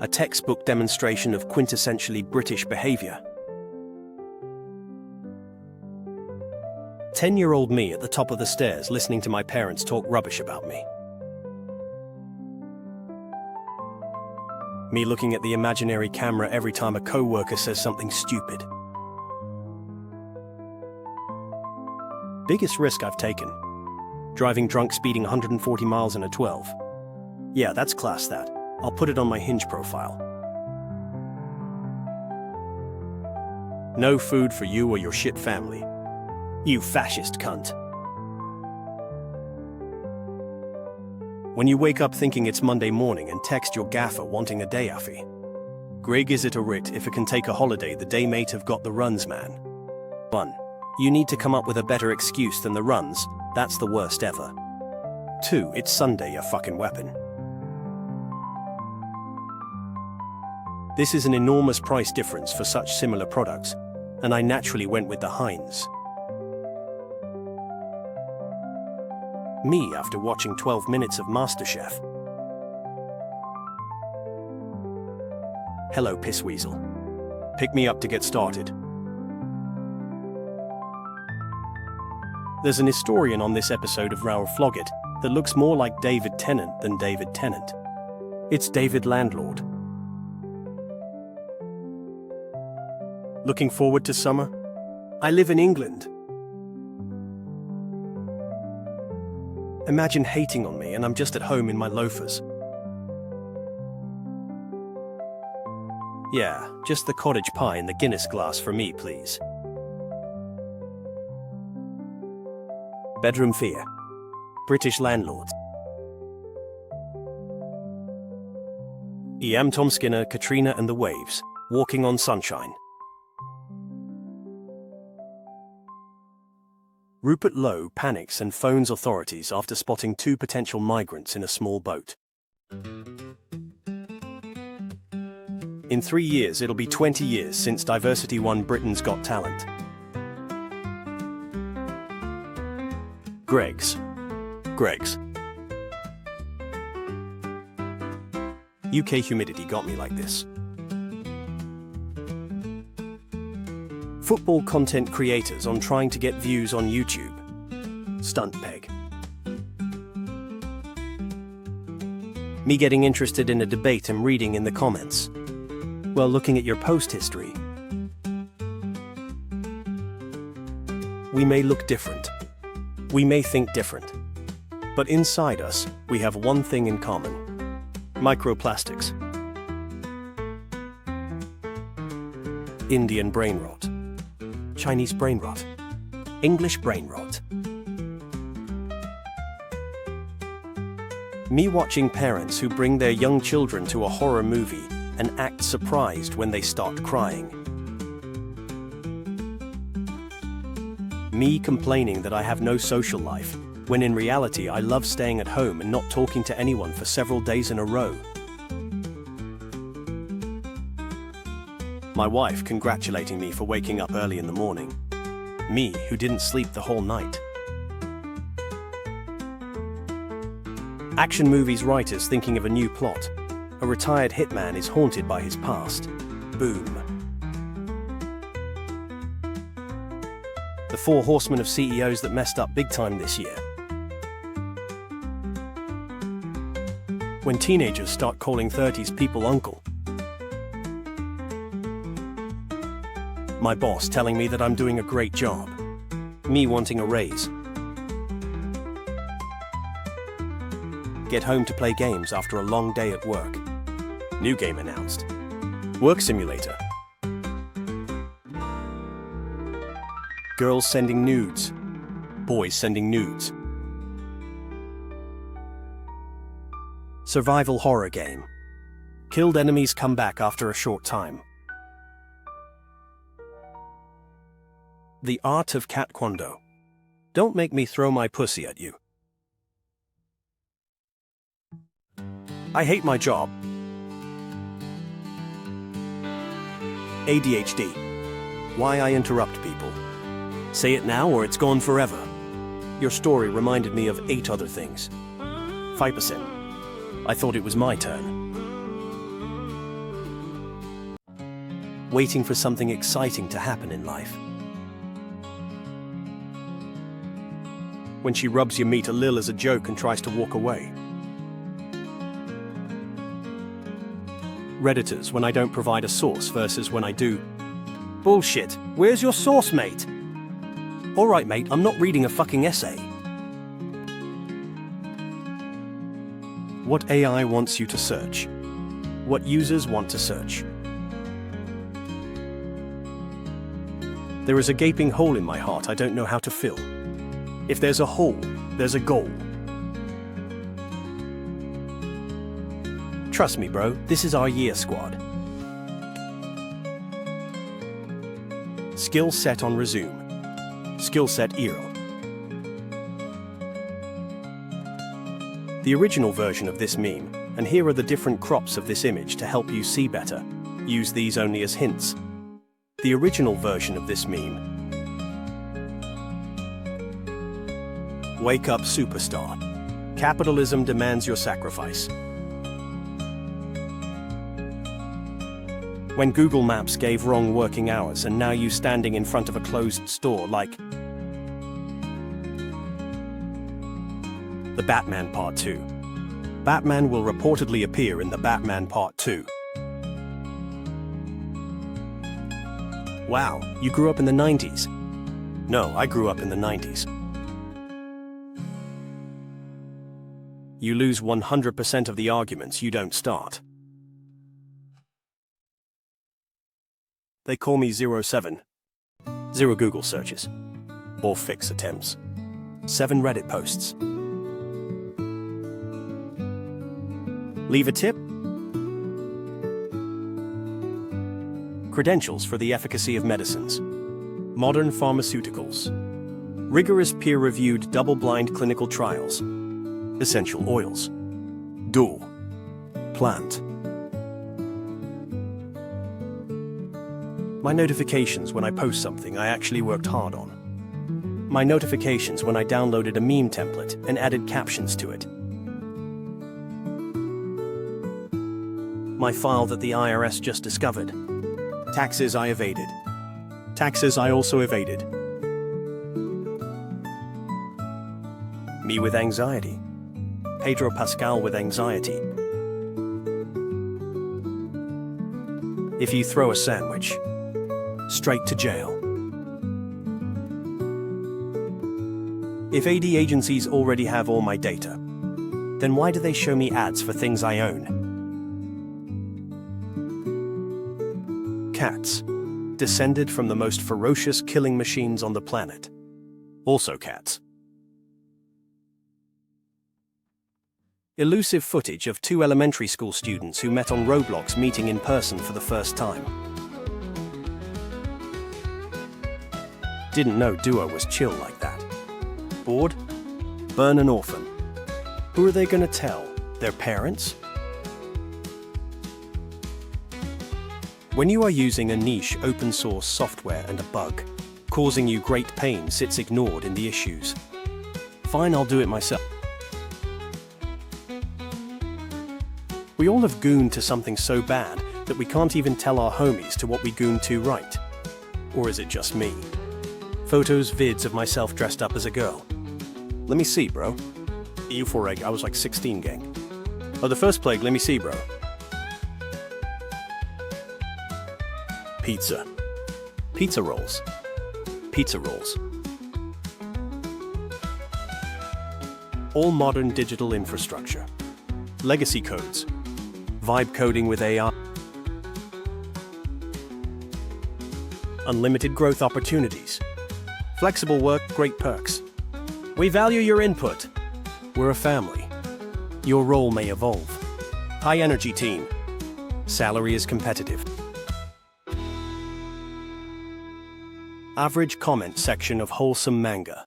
a textbook demonstration of quintessentially British behavior. 10-year-old me at the top of the stairs listening to my parents talk rubbish about me. Me looking at the imaginary camera every time a co-worker says something stupid. Biggest risk I've taken. Driving drunk, speeding 140 miles in a 12. Yeah, that's class that. I'll put it on my Hinge profile. No food for you or your shit family. You fascist cunt. When you wake up thinking it's Monday morning and text your gaffer wanting a day offy. Greg, is it a writ if it can take a holiday, the day mate have got the runs, man. 1. You need to come up with a better excuse than the runs, that's the worst ever. 2. It's Sunday, you fucking weapon. This is an enormous price difference for such similar products, and I naturally went with the Heinz. Me after watching 12 minutes of MasterChef. Hello, pissweasel. Pick me up to get started. There's an historian on this episode of Raoul Floggett that looks more like David Tennant than David Tennant. It's David Landlord. Looking forward to summer? I live in England. Imagine hating on me and I'm just at home in my loafers. Yeah, just the cottage pie and the Guinness glass for me, please. Bedroom fear. British landlords. I am Tom Skinner, Katrina and the Waves, walking on sunshine. Rupert Lowe panics and phones authorities after spotting 2 potential migrants in a small boat. In 3 years, it'll be 20 years since Diversity won Britain's Got Talent. Greg's. UK humidity got me like this. Football content creators on trying to get views on YouTube. Stunt peg. Me getting interested in a debate and reading in the comments. Well, looking at your post history. We may look different. We may think different. But inside us, we have one thing in common. Microplastics. Indian brain rot. Chinese brain rot. English brain rot. Me watching parents who bring their young children to a horror movie and act surprised when they start crying. Me complaining that I have no social life, when in reality I love staying at home and not talking to anyone for several days in a row. My wife congratulating me for waking up early in the morning. Me who didn't sleep the whole night. Action movies writers thinking of a new plot. A retired hitman is haunted by his past. Boom. The 4 horsemen of CEOs that messed up big time this year. When teenagers start calling 30s people uncle. My boss telling me that I'm doing a great job. Me wanting a raise. Get home to play games after a long day at work. New game announced. Work simulator. Girls sending nudes. Boys sending nudes. Survival horror game. Killed enemies come back after a short time. The art of Taekwondo. Don't make me throw my pussy at you. I hate my job. ADHD. Why I interrupt people. Say it now or it's gone forever. Your story reminded me of 8 other things. 5%. I thought it was my turn. waiting for something exciting to happen in life. When she rubs your meat a lil as a joke and tries to walk away. Redditors when I don't provide a source versus when I do. Bullshit. Where's your source, mate? Alright, mate, I'm not reading a fucking essay. What AI wants you to search. What users want to search. There is a gaping hole in my heart I don't know how to fill. If there's a hole, there's a goal. Trust me, bro, this is our year, squad. Skill set on resume. Skill set ERL. The original version of this meme, and here are the different crops of this image to help you see better. Use these only as hints. The original version of this meme. Wake up, superstar. Capitalism demands your sacrifice. When Google Maps gave wrong working hours and now you standing in front of a closed store like The Batman Part 2. Batman will reportedly appear in The Batman Part 2. Wow, you grew up in the 90s. No, I grew up in the 90s. You lose 100% of the arguments you don't start. They call me 07. 0 Google searches. All fix attempts. 7 Reddit posts. Leave a tip? Credentials for the efficacy of medicines. Modern pharmaceuticals. Rigorous peer-reviewed double-blind clinical trials. Essential oils. Dual. Plant. My notifications when I post something I actually worked hard on. My notifications when I downloaded a meme template and added captions to it. My file that the IRS just discovered. Taxes I evaded. Taxes I also evaded. Me with anxiety. Pedro Pascal with anxiety. If you throw a sandwich, straight to jail. If AD agencies already have all my data, then why do they show me ads for things I own? Cats, descended from the most ferocious killing machines on the planet. Also cats. Elusive footage of 2 elementary school students who met on Roblox meeting in person for the first time. Didn't know Duo was chill like that. Bored? Burn an orphan. Who are they gonna tell? Their parents? When you are using a niche open source software and a bug, causing you great pain sits ignored in the issues. Fine, I'll do it myself. We all have gooned to something so bad that we can't even tell our homies to what we gooned to right. Or is it just me? Photos, vids of myself dressed up as a girl. Let me see, bro. EU4 egg, I was like 16, gang. Oh, the first plague, let me see, bro. Pizza. Pizza rolls. Pizza rolls. All modern digital infrastructure. Legacy codes. Vibe coding with AI. Unlimited growth opportunities. Flexible work, great perks. We value your input. We're a family. Your role may evolve. High energy team. Salary is competitive. Average comment section of wholesome manga.